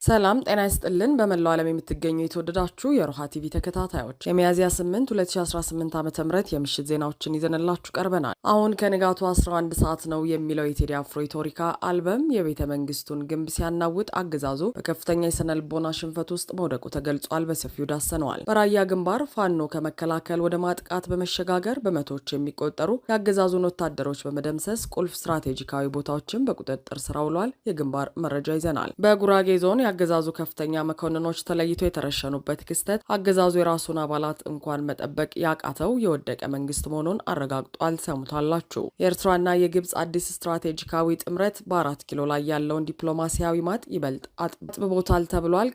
ሰላም ጤና ይስጥልን በመላው ዓለም የምትገኙ የተወደዳችሁ የሮሃ ቲቪ ተከታታዮች የሚያዝያ 8 2018 ዓ.ም የምሽት ዜናዎችን ይዘንላችሁ ቀርበናል። አሁን ከንጋቱ 11 ሰዓት ነው የሚለው የቴዲ አፍሮ ኢትዮሪካ አልበም የቤተ መንግስቱን ግንብ ሲያናውጥ አገዛዙ በከፍተኛ የስነ ልቦና ሽንፈት ውስጥ መውደቁ ተገልጿል። በሰፊው ዳሰነዋል። በራያ ግንባር ፋኖ ከመከላከል ወደ ማጥቃት በመሸጋገር በመቶዎች የሚቆጠሩ የአገዛዙን ወታደሮች በመደምሰስ ቁልፍ ስትራቴጂካዊ ቦታዎችን በቁጥጥር ስር አውሏል። የግንባር መረጃ ይዘናል። በጉራጌ ዞን አገዛዙ ከፍተኛ መኮንኖች ተለይቶ የተረሸኑበት ክስተት አገዛዙ የራሱን አባላት እንኳን መጠበቅ ያቃተው የወደቀ መንግስት መሆኑን አረጋግጧል። ሰሙታላችሁ። የኤርትራና የግብጽ አዲስ ስትራቴጂካዊ ጥምረት በ4 ኪሎ ላይ ያለውን ዲፕሎማሲያዊ ማጥ ይበልጥ አጥብቦታል ተብሏል።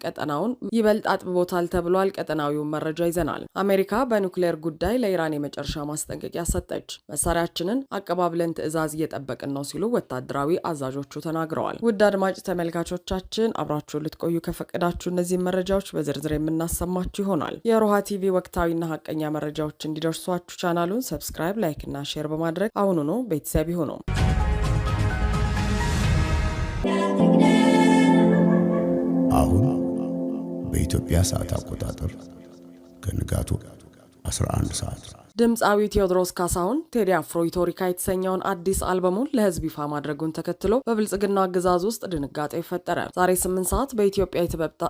ቀጠናዊውን መረጃ ይዘናል። አሜሪካ በኒውክሌር ጉዳይ ለኢራን የመጨረሻ ማስጠንቀቂያ ሰጠች። መሳሪያችንን አቀባብለን ትዕዛዝ እየጠበቅን ነው ሲሉ ወታደራዊ አዛዦቹ ተናግረዋል። ውድ አድማጭ ተመልካቾቻችን አብራችሁ ልትቆዩ ከፈቀዳችሁ እነዚህ መረጃዎች በዝርዝር የምናሰማችሁ ይሆናል። የሮሃ ቲቪ ወቅታዊና ሀቀኛ መረጃዎች እንዲደርሷችሁ ቻናሉን ሰብስክራይብ፣ ላይክ እና ሼር በማድረግ አሁኑኑ ቤተሰብ ይሁኑ። አሁን በኢትዮጵያ ሰዓት አቆጣጠር ከንጋቱ 11 ሰዓት ድምፃዊ ቴዎድሮስ ካሳሁን ቴዲ አፍሮ ኢትዮሪካ የተሰኘውን አዲስ አልበሙን ለህዝብ ይፋ ማድረጉን ተከትሎ በብልጽግና አገዛዝ ውስጥ ድንጋጤ ፈጠረ። ዛሬ 8 ሰዓት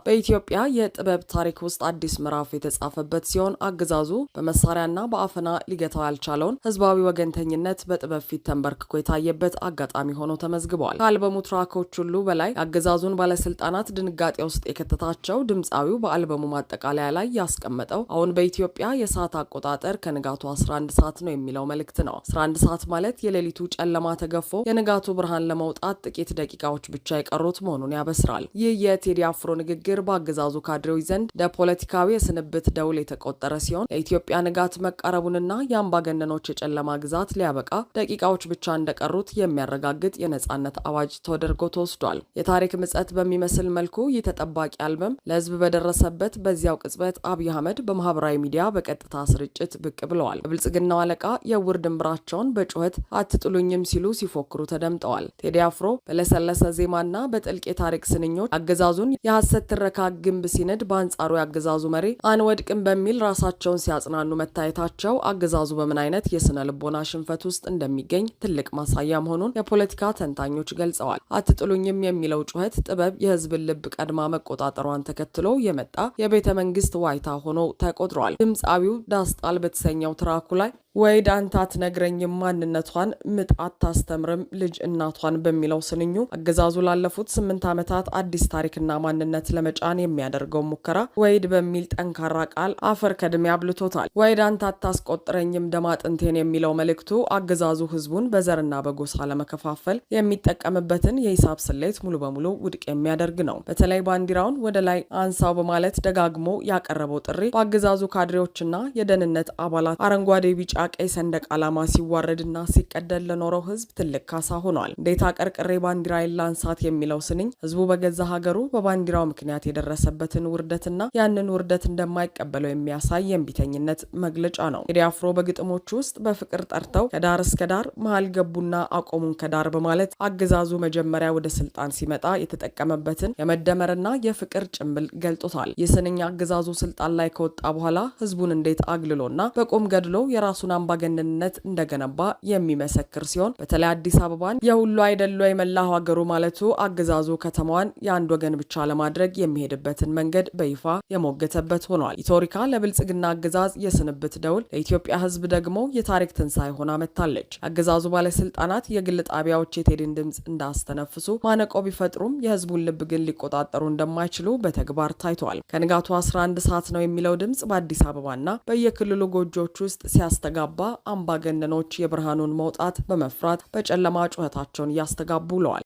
በኢትዮጵያ የጥበብ ታሪክ ውስጥ አዲስ ምዕራፍ የተጻፈበት ሲሆን አገዛዙ በመሳሪያና በአፈና ሊገታው ያልቻለውን ህዝባዊ ወገንተኝነት በጥበብ ፊት ተንበርክኮ የታየበት አጋጣሚ ሆኖ ተመዝግቧል። ከአልበሙ ትራኮች ሁሉ በላይ የአገዛዙን ባለስልጣናት ድንጋጤ ውስጥ የከተታቸው ድምፃዊው በአልበሙ ማጠቃለያ ላይ ያስቀመጠው አሁን በኢትዮጵያ የሰዓት አቆጣጠር ከንጋ 11 ሰዓት ነው የሚለው መልእክት ነው። 11 ሰዓት ማለት የሌሊቱ ጨለማ ተገፎ የንጋቱ ብርሃን ለመውጣት ጥቂት ደቂቃዎች ብቻ የቀሩት መሆኑን ያበስራል። ይህ የቴዲ አፍሮ ንግግር በአገዛዙ ካድሬዎች ዘንድ ለፖለቲካዊ የስንብት ደውል የተቆጠረ ሲሆን ለኢትዮጵያ ንጋት መቃረቡንና የአምባገነኖች የጨለማ ግዛት ሊያበቃ ደቂቃዎች ብቻ እንደቀሩት የሚያረጋግጥ የነጻነት አዋጅ ተደርጎ ተወስዷል። የታሪክ ምጸት በሚመስል መልኩ ይህ ተጠባቂ አልበም ለህዝብ በደረሰበት በዚያው ቅጽበት አብይ አህመድ በማህበራዊ ሚዲያ በቀጥታ ስርጭት ብቅ ብለዋል። የብልጽግናው አለቃ የውር ድንብራቸውን በጩኸት አትጥሉኝም ሲሉ ሲፎክሩ ተደምጠዋል። ቴዲ አፍሮ በለሰለሰ ዜማና በጥልቅ የታሪክ ስንኞች አገዛዙን የሐሰት ትረካ ግንብ ሲንድ፣ በአንጻሩ የአገዛዙ መሪ አንወድቅም በሚል ራሳቸውን ሲያጽናኑ መታየታቸው አገዛዙ በምን አይነት የስነ ልቦና ሽንፈት ውስጥ እንደሚገኝ ትልቅ ማሳያ መሆኑን የፖለቲካ ተንታኞች ገልጸዋል። አትጥሉኝም የሚለው ጩኸት ጥበብ የህዝብን ልብ ቀድማ መቆጣጠሯን ተከትሎ የመጣ የቤተ መንግስት ዋይታ ሆኖ ተቆጥሯል። ድምፃዊው ዳስጣል በተሰኘው ትራኩ ላይ ወይድ አንተ አትነግረኝም ማንነቷን ምጥ አታስተምርም ልጅ እናቷን በሚለው ስንኙ አገዛዙ ላለፉት 8 ዓመታት አዲስ ታሪክና ማንነት ለመጫን የሚያደርገው ሙከራ ወይድ በሚል ጠንካራ ቃል አፈር ከድሜ አብልቶታል። ወይድ አንተ አታስቆጥረኝም ደማጥንቴን የሚለው መልእክቱ አገዛዙ ህዝቡን በዘርና በጎሳ ለመከፋፈል የሚጠቀምበትን የሂሳብ ስሌት ሙሉ በሙሉ ውድቅ የሚያደርግ ነው። በተለይ ባንዲራውን ወደ ላይ አንሳው በማለት ደጋግሞ ያቀረበው ጥሪ በአገዛዙ ካድሬዎችና የደህንነት አባላት አረንጓዴ፣ ቢጫ ቀይ ሰንደቅ ዓላማ ሲዋረድና ሲቀደል ለኖረው ህዝብ ትልቅ ካሳ ሆኗል። እንዴት አቀርቅሬ ባንዲራዬን ላንሳት የሚለው ስንኝ ህዝቡ በገዛ ሀገሩ በባንዲራው ምክንያት የደረሰበትን ውርደትና ያንን ውርደት እንደማይቀበለው የሚያሳይ የእምቢተኝነት መግለጫ ነው። ቴዲ አፍሮ በግጥሞቹ ውስጥ በፍቅር ጠርተው ከዳር እስከ ዳር መሀል ገቡና አቆሙን ከዳር በማለት አገዛዙ መጀመሪያ ወደ ስልጣን ሲመጣ የተጠቀመበትን የመደመርና የፍቅር ጭምብል ገልጦታል። ይህ ስንኝ አገዛዙ ስልጣን ላይ ከወጣ በኋላ ህዝቡን እንዴት አግልሎና በቁም ገድሎ የራሱን አምባገነንነት እንደገነባ የሚመሰክር ሲሆን በተለይ አዲስ አበባን የሁሉ አይደሉ የመላው ሀገሩ ማለቱ አገዛዙ ከተማዋን የአንድ ወገን ብቻ ለማድረግ የሚሄድበትን መንገድ በይፋ የሞገተበት ሆኗል። ኢትዮሪካ ለብልጽግና አገዛዝ የስንብት ደውል፣ ለኢትዮጵያ ህዝብ ደግሞ የታሪክ ትንሳኤ ሆና መጥታለች። አገዛዙ ባለስልጣናት የግል ጣቢያዎች የቴዲን ድምፅ እንዳስተነፍሱ ማነቆ ቢፈጥሩም የህዝቡን ልብ ግን ሊቆጣጠሩ እንደማይችሉ በተግባር ታይቷል። ከንጋቱ 11 ሰዓት ነው የሚለው ድምፅ በአዲስ አበባና በየክልሉ ጎጆዎች ውስጥ ሲያስተጋባ አምባገነኖች የብርሃኑን መውጣት በመፍራት በጨለማ ጩኸታቸውን እያስተጋቡ ውለዋል።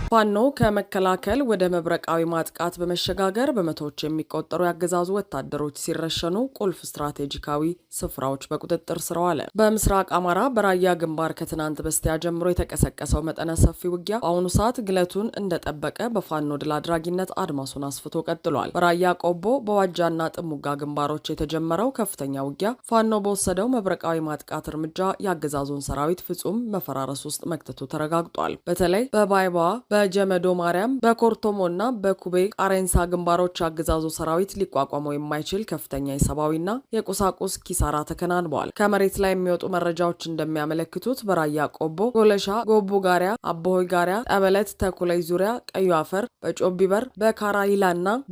ፋኖ ከመከላከል ወደ መብረቃዊ ማጥቃት በመሸጋገር በመቶዎች የሚቆጠሩ ያገዛዙ ወታደሮች ሲረሸኑ ቁልፍ ስትራቴጂካዊ ስፍራዎች በቁጥጥር ስር ዋለ። በምስራቅ አማራ በራያ ግንባር ከትናንት በስቲያ ጀምሮ የተቀሰቀሰው መጠነ ሰፊ ውጊያ በአሁኑ ሰዓት ግለቱን እንደጠበቀ በፋኖ ድል አድራጊነት አድማሱን አስፍቶ ቀጥሏል። በራያ ቆቦ፣ በዋጃና ጥሙጋ ግንባሮች የተጀመረው ከፍተኛ ውጊያ ፋኖ በወሰደው መብረቃዊ ማጥቃት እርምጃ ያገዛዙን ሰራዊት ፍጹም መፈራረስ ውስጥ መክተቱ ተረጋግጧል። በተለይ በባይባዋ በጀመዶ ማርያም በኮርቶሞና በኩቤ ቃሬንሳ ግንባሮች አገዛዙ ሰራዊት ሊቋቋመው የማይችል ከፍተኛ የሰብአዊና የቁሳቁስ ኪሳራ ተከናንበዋል። ከመሬት ላይ የሚወጡ መረጃዎች እንደሚያመለክቱት በራያ ቆቦ፣ ጎለሻ፣ ጎቡ ጋሪያ፣ አቦሆይ ጋሪያ፣ ጠበለት፣ ተኩላይ ዙሪያ፣ ቀዩ አፈር፣ በጮቢበር፣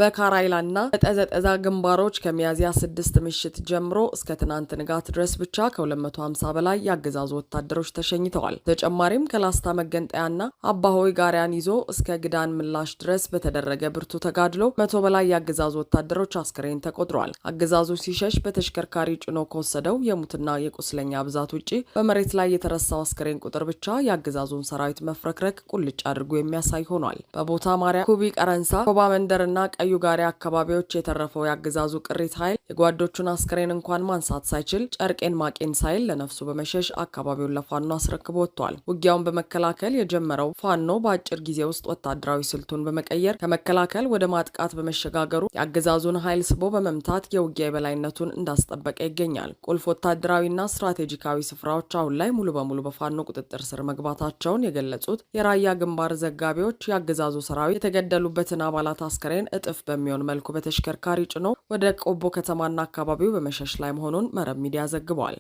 በካራይላና በጠዘጠዛ ግንባሮች ከሚያዝያ 6 ምሽት ጀምሮ እስከ ትናንት ንጋት ድረስ ብቻ ከ250 በላይ ያገዛዙ ወታደሮች ተሸኝተዋል። ተጨማሪም ከላስታ መገንጠያና አባሆይ ጋሪያን ይዞ እስከ ግዳን ምላሽ ድረስ በተደረገ ብርቱ ተጋድሎ 100 በላይ ያገዛዙ ወታደሮች አስክሬን ተቆጥሯል። አገዛዙ ሲሸሽ በተሽከርካሪ ጭኖ ከወሰደው የሙትና የቁስለኛ ብዛት ውጪ በመሬት ላይ የተረሳው አስክሬን ቁጥር ብቻ የአገዛዙን ሰራዊት መፍረክረክ ቁልጭ አድርጎ የሚያሳይ ሆኗል። በቦታ ማርያም፣ ኩቢ ቀረንሳ፣ ኮባ መንደርና ቀዩ ጋሪያ አካባቢዎች የተረፈው የአገዛዙ ቅሪት ኃይል የጓዶቹን አስክሬን እንኳን ማንሳት ሳይችል ጨርቄን ማቄን ሳይል ለነፍሱ በመሸሽ አካባቢውን ለፋኖ አስረክቦ ወጥቷል። ውጊያውን በመከላከል የጀመረው ፋኖ በአጭር ጊዜ ውስጥ ወታደራዊ ስልቱን በመቀየር ከመከላከል ወደ ማጥቃት በመሸጋገሩ የአገዛዙን ኃይል ስቦ በመምታት የውጊያ የበላይነቱን እንዳስጠበቀ ይገኛል። ቁልፍ ወታደራዊና ስትራቴጂካዊ ስፍራዎች አሁን ላይ ሙሉ በሙሉ በፋኖ ቁጥጥር ስር መግባታቸውን የገለጹት የራያ ግንባር ዘጋቢዎች የአገዛዙ ሰራዊት የተገደሉበትን አባላት አስከሬን እጥፍ በሚሆን መልኩ በተሽከርካሪ ጭኖ ወደ ቆቦ ከተማና አካባቢው በመሸሽ ላይ መሆኑን መረብ ሚዲያ ዘግቧል።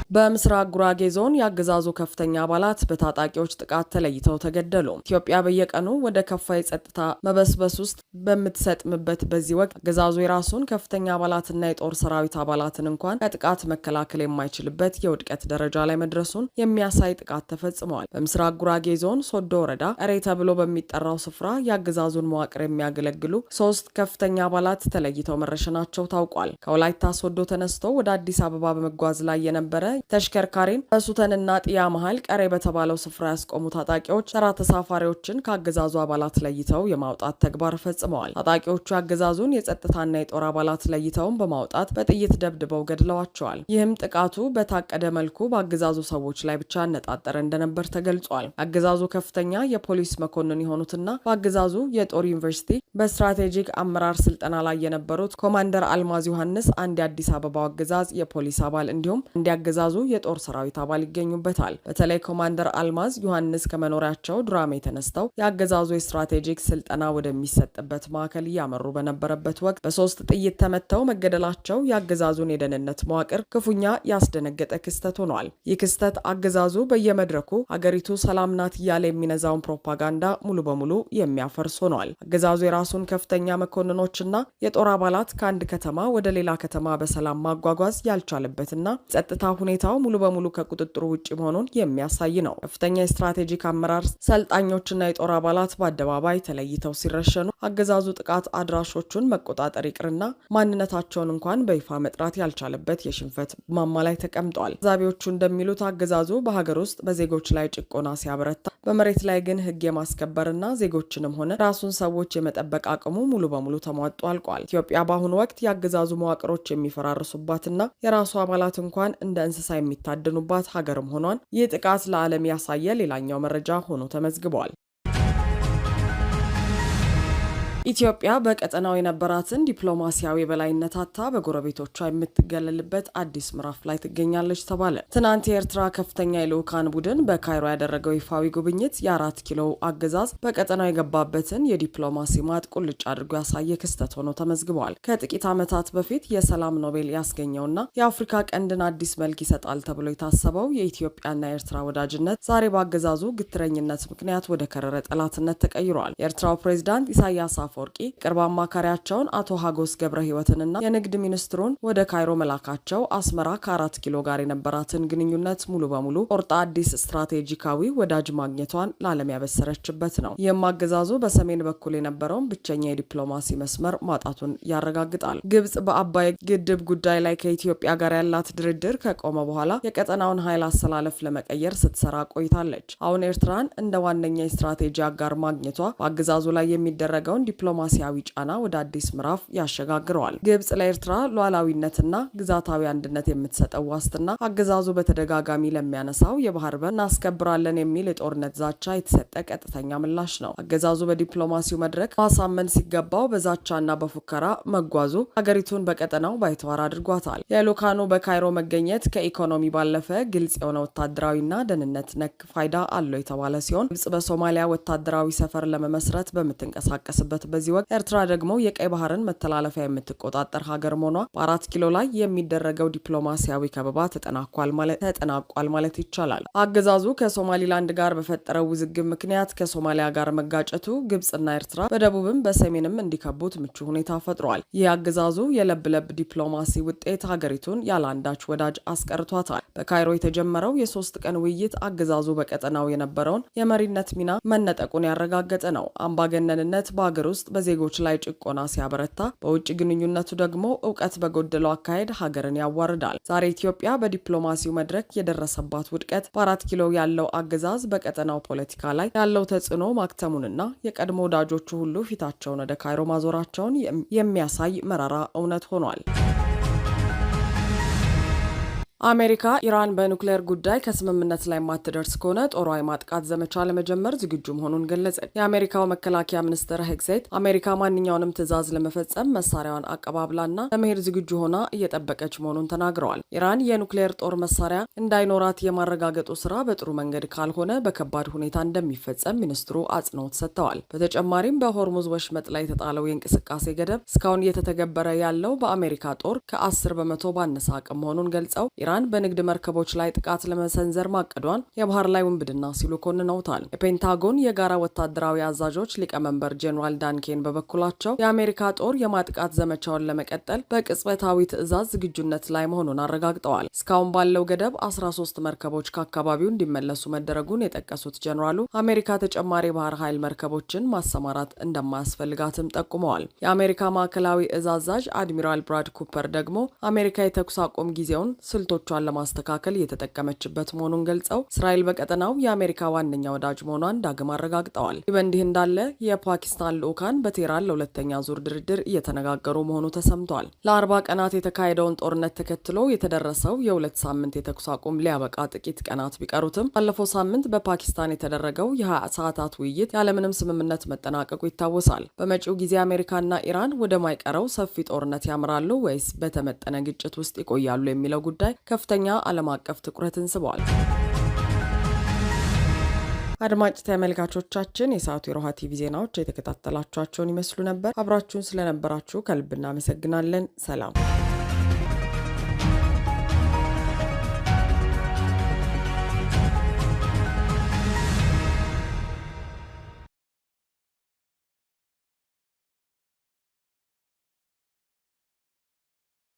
በምስራቅ ጉራጌ ዞን የአገዛዙ ከፍተኛ አባላት በታጣቂዎች ጥቃት ተለይተው ተገደሉ። ኢትዮጵያ በየቀኑ ወደ ከፋ የጸጥታ መበስበስ ውስጥ በምትሰጥምበት በዚህ ወቅት አገዛዙ የራሱን ከፍተኛ አባላትና የጦር ሰራዊት አባላትን እንኳን ከጥቃት መከላከል የማይችልበት የውድቀት ደረጃ ላይ መድረሱን የሚያሳይ ጥቃት ተፈጽመዋል። በምስራቅ ጉራጌ ዞን ሶዶ ወረዳ ቀሬ ተብሎ በሚጠራው ስፍራ የአገዛዙን መዋቅር የሚያገለግሉ 3 ከፍተኛ አባላት ተለይተው መረሸናቸው ታውቋል። ከወላይታ ሶዶ ተነስቶ ወደ አዲስ አበባ በመጓዝ ላይ የነበረ ተሽከርካሪን በሱተንና ጥያ መሃል ቀሬ በተባለው ስፍራ ያስቆሙ ታጣቂዎች ተራ ተሳፋሪዎችን ከአገዛዙ አባላት ለይተው የማውጣት ተግባር ፈጽመዋል። ታጣቂዎቹ አገዛዙን የጸጥታና የጦር አባላት ለይተውን በማውጣት በጥይት ደብድበው ገድለዋቸዋል። ይህም ጥቃቱ በታቀደ መልኩ በአገዛዙ ሰዎች ላይ ብቻ ያነጣጠረ እንደነበር ተገልጿል። አገዛዙ ከፍተኛ የፖሊስ መኮንን የሆኑትና በአገዛዙ የጦር ዩኒቨርሲቲ በስትራቴጂክ አመራር ስልጠና ላይ የነበሩት ኮማንደር አልማዝ ዮሐንስ አንድ የአዲስ አበባው አገዛዝ የፖሊስ አባል እንዲሁም እንዲያገዛዙ የጦር ሰራዊት አባል ይገኙበታል። በተለይ ኮማንደር አልማዝ ዮሐንስ ከመኖሪያቸው ዱራሜ ተነስተው የአገዛዙ የስትራቴጂክ ስልጠና ወደሚሰጥበት ማዕከል እያመሩ በነበረበት ወቅት በ3 ጥይት ተመተው መገደላቸው የአገዛዙን የደህንነት መዋቅር ክፉኛ ያስደነገጠ ክስተት ሆኗል። ይህ ክስተት አገዛዙ በየመድረኩ አገሪቱ ሰላም ናት እያለ የሚነዛውን ፕሮፓጋንዳ ሙሉ በሙሉ የሚያፈርስ ሆኗል። አገዛዙ የራሱን ከፍተኛ መኮንኖችና የጦር አባላት ከአንድ ከተማ ወደ ሌላ ከተማ በሰላም ማጓጓዝ ያልቻለበትና ጸጥታ ሁኔታው ሙሉ በሙሉ ከቁጥጥሩ ውጭ መሆኑን የሚያሳይ ነው። ከፍተኛ የስትራቴጂክ አመራር ሰልጣኞችና የጦር አባላት በአደባባይ ተለይተው ሲረሸኑ አገዛዙ ጥቃት አድራሾቹን መቆጣጠር ይቅርና ማንነታቸውን እንኳን በይፋ መጥራት ያልቻለበት የሽንፈት ማማ ላይ ተቀምጧል። ታዛቢዎቹ እንደሚሉት አገዛዙ በሀገር ውስጥ በዜጎች ላይ ጭቆና ሲያበረታ፣ በመሬት ላይ ግን ሕግ የማስከበርና ዜጎችንም ሆነ ራሱን ሰዎች የመጠበቅ አቅሙ ሙሉ በሙሉ ተሟጦ አልቋል። ኢትዮጵያ በአሁኑ ወቅት የአገዛዙ መዋቅሮች የሚፈራርሱባትና የራሱ አባላት እንኳን እንደ እንስሳ የሚታደኑባት ሀገርም ሆኗን ይህ ጥቃት ለዓለም ያሳየ ሌላኛው መረጃ ሆኖ ተመዝግቧል። ኢትዮጵያ በቀጠናው የነበራትን ዲፕሎማሲያዊ የበላይነት አጥታ በጎረቤቶቿ የምትገለልበት አዲስ ምዕራፍ ላይ ትገኛለች ተባለ። ትናንት የኤርትራ ከፍተኛ የልዑካን ቡድን በካይሮ ያደረገው ይፋዊ ጉብኝት የ4 ኪሎ አገዛዝ በቀጠናው የገባበትን የዲፕሎማሲ ማጥ ቁልጭ አድርጎ ያሳየ ክስተት ሆኖ ተመዝግበዋል። ከጥቂት ዓመታት በፊት የሰላም ኖቤል ያስገኘውና የአፍሪካ ቀንድን አዲስ መልክ ይሰጣል ተብሎ የታሰበው የኢትዮጵያና የኤርትራ ወዳጅነት ዛሬ በአገዛዙ ግትረኝነት ምክንያት ወደ ከረረ ጠላትነት ተቀይሯል። የኤርትራው ፕሬዝዳንት ኢሳያስ አፈወርቂ ቅርብ አማካሪያቸውን አቶ ሀጎስ ገብረ ሕይወትንና የንግድ ሚኒስትሩን ወደ ካይሮ መላካቸው አስመራ ከ4 ኪሎ ጋር የነበራትን ግንኙነት ሙሉ በሙሉ ቆርጣ አዲስ ስትራቴጂካዊ ወዳጅ ማግኘቷን ለዓለም ያበሰረችበት ነው። ይህም አገዛዙ በሰሜን በኩል የነበረውን ብቸኛ የዲፕሎማሲ መስመር ማጣቱን ያረጋግጣል። ግብጽ በአባይ ግድብ ጉዳይ ላይ ከኢትዮጵያ ጋር ያላት ድርድር ከቆመ በኋላ የቀጠናውን ኃይል አሰላለፍ ለመቀየር ስትሰራ ቆይታለች። አሁን ኤርትራን እንደ ዋነኛ የስትራቴጂ አጋር ማግኘቷ በአገዛዙ ላይ የሚደረገውን ዲፕሎማሲያዊ ጫና ወደ አዲስ ምዕራፍ ያሸጋግረዋል። ግብጽ ለኤርትራ ሉዓላዊነትና ግዛታዊ አንድነት የምትሰጠው ዋስትና አገዛዙ በተደጋጋሚ ለሚያነሳው የባህር በር እናስከብራለን የሚል የጦርነት ዛቻ የተሰጠ ቀጥተኛ ምላሽ ነው። አገዛዙ በዲፕሎማሲው መድረክ ማሳመን ሲገባው በዛቻና በፉከራ መጓዙ ሀገሪቱን በቀጠናው ባይተዋር አድርጓታል። የልኡካኑ በካይሮ መገኘት ከኢኮኖሚ ባለፈ ግልጽ የሆነ ወታደራዊና ደህንነት ነክ ፋይዳ አለው የተባለ ሲሆን ግብጽ በሶማሊያ ወታደራዊ ሰፈር ለመመስረት በምትንቀሳቀስበት በዚህ ወቅት ኤርትራ ደግሞ የቀይ ባህርን መተላለፊያ የምትቆጣጠር ሀገር መሆኗ በ4 ኪሎ ላይ የሚደረገው ዲፕሎማሲያዊ ከበባ ተጠናቋል ማለት ይቻላል። አገዛዙ ከሶማሊላንድ ጋር በፈጠረው ውዝግብ ምክንያት ከሶማሊያ ጋር መጋጨቱ ግብጽና ኤርትራ በደቡብም በሰሜንም እንዲከቡት ምቹ ሁኔታ ፈጥሯል። ይህ አገዛዙ የለብለብ ዲፕሎማሲ ውጤት ሀገሪቱን ያለ አንዳች ወዳጅ አስቀርቷታል። በካይሮ የተጀመረው የ3 ቀን ውይይት አገዛዙ በቀጠናው የነበረውን የመሪነት ሚና መነጠቁን ያረጋገጠ ነው። አምባገነንነት በሀገር ውስጥ በዜጎች ላይ ጭቆና ሲያበረታ፣ በውጭ ግንኙነቱ ደግሞ እውቀት በጎደለው አካሄድ ሀገርን ያዋርዳል። ዛሬ ኢትዮጵያ በዲፕሎማሲው መድረክ የደረሰባት ውድቀት በ4 ኪሎ ያለው አገዛዝ በቀጠናው ፖለቲካ ላይ ያለው ተጽዕኖ ማክተሙንና የቀድሞ ወዳጆቹ ሁሉ ፊታቸውን ወደ ካይሮ ማዞራቸውን የሚያሳይ መራራ እውነት ሆኗል። አሜሪካ ኢራን በኑክሌር ጉዳይ ከስምምነት ላይ ማትደርስ ከሆነ ጦሯ የማጥቃት ዘመቻ ለመጀመር ዝግጁ መሆኑን ገለጸ። የአሜሪካው መከላከያ ሚኒስትር ሄግሴት አሜሪካ ማንኛውንም ትዕዛዝ ለመፈጸም መሳሪያዋን አቀባብላና ለመሄድ ዝግጁ ሆና እየጠበቀች መሆኑን ተናግረዋል። ኢራን የኑክሌር ጦር መሳሪያ እንዳይኖራት የማረጋገጡ ስራ በጥሩ መንገድ ካልሆነ በከባድ ሁኔታ እንደሚፈጸም ሚኒስትሩ አጽንኦት ሰጥተዋል። በተጨማሪም በሆርሙዝ ወሽመጥ ላይ የተጣለው የእንቅስቃሴ ገደብ እስካሁን እየተተገበረ ያለው በአሜሪካ ጦር ከ10 በመቶ ባነሰ አቅም መሆኑን ገልጸው ኢራን በንግድ መርከቦች ላይ ጥቃት ለመሰንዘር ማቀዷን የባህር ላይ ውንብድና ሲሉ ኮንነውታል። የፔንታጎን የጋራ ወታደራዊ አዛዦች ሊቀመንበር ጄኔራል ዳን ኬን በበኩላቸው የአሜሪካ ጦር የማጥቃት ዘመቻውን ለመቀጠል በቅጽበታዊ ትዕዛዝ ዝግጁነት ላይ መሆኑን አረጋግጠዋል። እስካሁን ባለው ገደብ 13 መርከቦች ከአካባቢው እንዲመለሱ መደረጉን የጠቀሱት ጄኔራሉ አሜሪካ ተጨማሪ የባህር ኃይል መርከቦችን ማሰማራት እንደማያስፈልጋትም ጠቁመዋል። የአሜሪካ ማዕከላዊ እዝ አዛዥ አድሚራል ብራድ ኩፐር ደግሞ አሜሪካ የተኩስ አቁም ጊዜውን ስልቶቿን ለማስተካከል እየተጠቀመችበት መሆኑን ገልጸው እስራኤል በቀጠናው የአሜሪካ ዋነኛ ወዳጅ መሆኗን ዳግም አረጋግጠዋል። ይህ በእንዲህ እንዳለ የፓኪስታን ልኡካን በቴህራን ለሁለተኛ ዙር ድርድር እየተነጋገሩ መሆኑ ተሰምቷል። ለ40 ቀናት የተካሄደውን ጦርነት ተከትሎ የተደረሰው የ2 ሳምንት የተኩስ አቁም ሊያበቃ ጥቂት ቀናት ቢቀሩትም ባለፈው ሳምንት በፓኪስታን የተደረገው የ20 ሰዓታት ውይይት ያለምንም ስምምነት መጠናቀቁ ይታወሳል። በመጪው ጊዜ አሜሪካና ኢራን ወደማይቀረው ሰፊ ጦርነት ያምራሉ ወይስ በተመጠነ ግጭት ውስጥ ይቆያሉ የሚለው ጉዳይ ከፍተኛ ዓለም አቀፍ ትኩረትን ስቧል። አድማጭ ተመልካቾቻችን የሰዓቱ የሮሃ ቲቪ ዜናዎች የተከታተላችኋቸውን ይመስሉ ነበር። አብራችሁን ስለነበራችሁ ከልብ እናመሰግናለን። ሰላም።